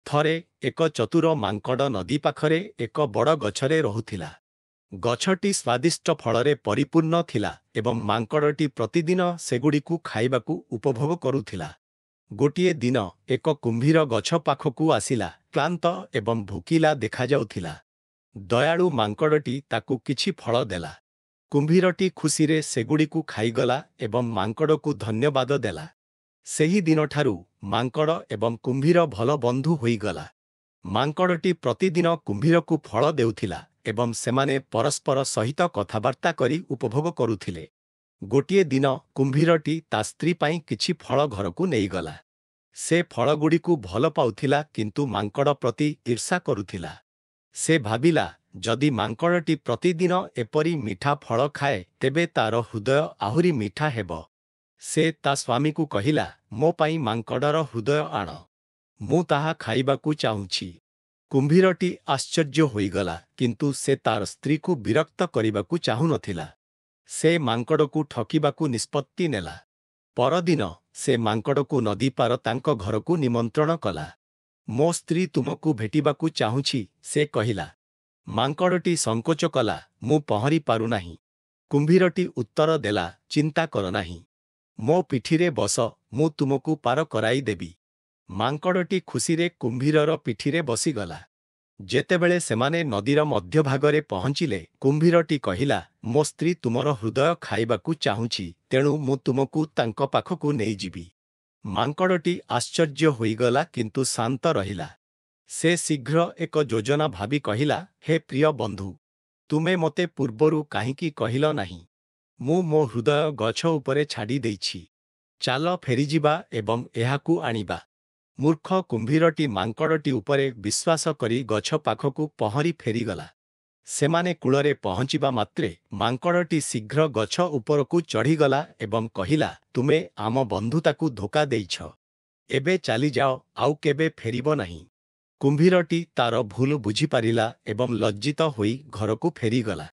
ଥରେ ଏକ ଚତୁର ମାଙ୍କଡ଼ ନଦୀ ପାଖରେ ଏକ ବଡ଼ ଗଛରେ ରହୁଥିଲା। ଗଛଟି ସ୍ୱାଦିଷ୍ଟ ଫଳରେ ପରିପୂର୍ଣ୍ଣ ଥିଲା ଏବଂ ମାଙ୍କଡ଼ଟି ପ୍ରତିଦିନ ସେଗୁଡ଼ିକୁ ଖାଇବାକୁ ଉପଭୋଗ କରୁଥିଲା। ଗୋଟିଏ ଦିନ ଏକ କୁମ୍ଭୀର ଗଛ ପାଖକୁ ଆସିଲା, କ୍ଳାନ୍ତ ଏବଂ ଭୋକିଲା ଦେଖାଯାଉଥିଲା। ଦୟାଳୁ ମାଙ୍କଡ଼ଟି ତାକୁ କିଛି ଫଳ ଦେଲା। କୁମ୍ଭୀରଟି ଖୁସିରେ ସେଗୁଡ଼ିକୁ ଖାଇଗଲା ଏବଂ ମାଙ୍କଡ଼କୁ ଧନ୍ୟବାଦ ଦେଲା। ସେହି ଦିନଠାରୁ ମାଙ୍କଡ଼ ଏବଂ କୁମ୍ଭୀର ଭଲ ବନ୍ଧୁ ହୋଇଗଲା। ମାଙ୍କଡ଼ଟି ପ୍ରତିଦିନ କୁମ୍ଭୀରକୁ ଫଳ ଦେଉଥିଲା ଏବଂ ସେମାନେ ପରସ୍ପର ସହିତ କଥାବାର୍ତ୍ତା କରି ଉପଭୋଗ କରୁଥିଲେ। ଗୋଟିଏ ଦିନ କୁମ୍ଭୀରଟି ତା ସ୍ତ୍ରୀ ପାଇଁ କିଛି ଫଳ ଘରକୁ ନେଇଗଲା। ସେ ଫଳଗୁଡ଼ିକୁ ଭଲ ପାଉଥିଲା କିନ୍ତୁ ମାଙ୍କଡ଼ ପ୍ରତି ଈର୍ଷା କରୁଥିଲା। ସେ ଭାବିଲା, ଯଦି ମାଙ୍କଡ଼ଟି ପ୍ରତିଦିନ ଏପରି ମିଠା ଫଳ ଖାଏ ତେବେ ତାର ହୃଦୟ ଆହୁରି ମିଠା ହେବ। ସେ ତା ସ୍ୱାମୀକୁ କହିଲା, ମୋ ପାଇଁ ମାଙ୍କଡ଼ର ହୃଦୟ ଆଣ। ମୁଁ ତାହା ଖାଇବାକୁ ଚାହୁଁଛି। କୁମ୍ଭୀରଟି ଆଶ୍ଚର୍ଯ୍ୟ ହୋଇଗଲା କିନ୍ତୁ ସେ ତାର ସ୍ତ୍ରୀକୁ ବିରକ୍ତ କରିବାକୁ ଚାହୁଁନଥିଲା। ସେ ମାଙ୍କଡ଼କୁ ଠକିବାକୁ ନିଷ୍ପତ୍ତି ନେଲା। ପରଦିନ ସେ ମାଙ୍କଡ଼କୁ ନଦୀ ପାର ତାଙ୍କ ଘରକୁ ନିମନ୍ତ୍ରଣ କଲା। ମୋ ସ୍ତ୍ରୀ ତୁମକୁ ଭେଟିବାକୁ ଚାହୁଁଛି, ସେ କହିଲା। ମାଙ୍କଡ଼ଟି ସଂକୋଚ କଲା, ମୁଁ ପହଁରି ପାରୁନାହିଁ। କୁମ୍ଭୀରଟି ଉତ୍ତର ଦେଲା, ଚିନ୍ତା କର ନାହିଁ। ମୋ ପିଠିରେ ବସ, ମୁଁ ତୁମକୁ ପାର କରାଇଦେବି। ମାଙ୍କଡ଼ଟି ଖୁସିରେ କୁମ୍ଭୀରର ପିଠିରେ ବସିଗଲା। ଯେତେବେଳେ ସେମାନେ ନଦୀର ମଧ୍ୟଭାଗରେ ପହଞ୍ଚିଲେ, କୁମ୍ଭୀରଟି କହିଲା, ମୋ ସ୍ତ୍ରୀ ତୁମର ହୃଦୟ ଖାଇବାକୁ ଚାହୁଁଛି, ତେଣୁ ମୁଁ ତୁମକୁ ତାଙ୍କ ପାଖକୁ ନେଇଯିବି। ମାଙ୍କଡ଼ଟି ଆଶ୍ଚର୍ଯ୍ୟ ହୋଇଗଲା କିନ୍ତୁ ଶାନ୍ତ ରହିଲା। ସେ ଶୀଘ୍ର ଏକ ଯୋଜନା ଭାବି କହିଲା, ହେ ପ୍ରିୟ ବନ୍ଧୁ, ତୁମେ ମୋତେ ପୂର୍ବରୁ କାହିଁକି କହିଲ ନାହିଁ? ମୁଁ ମୋ ହୃଦୟ ଗଛ ଉପରେ ଛାଡ଼ି ଦେଇଛି। ଚାଲ ଫେରିଯିବା ଏବଂ ଏହାକୁ ଆଣିବା। ମୂର୍ଖ କୁମ୍ଭୀରଟି ମାଙ୍କଡ଼ଟି ଉପରେ ବିଶ୍ୱାସ କରି ଗଛ ପାଖକୁ ପହଁରି ଫେରିଗଲା। ସେମାନେ କୂଳରେ ପହଞ୍ଚିବା ମାତ୍ରେ ମାଙ୍କଡ଼ଟି ଶୀଘ୍ର ଗଛ ଉପରକୁ ଚଢ଼ିଗଲା ଏବଂ କହିଲା, ତୁମେ ଆମ ବନ୍ଧୁତାକୁ ଧୋକା ଦେଇଛ। ଏବେ ଚାଲିଯାଅ, ଆଉ କେବେ ଫେରିବ ନାହିଁ। କୁମ୍ଭୀରଟି ତାର ଭୁଲ ବୁଝିପାରିଲା ଏବଂ ଲଜ୍ଜିତ ହୋଇ ଘରକୁ ଫେରିଗଲା।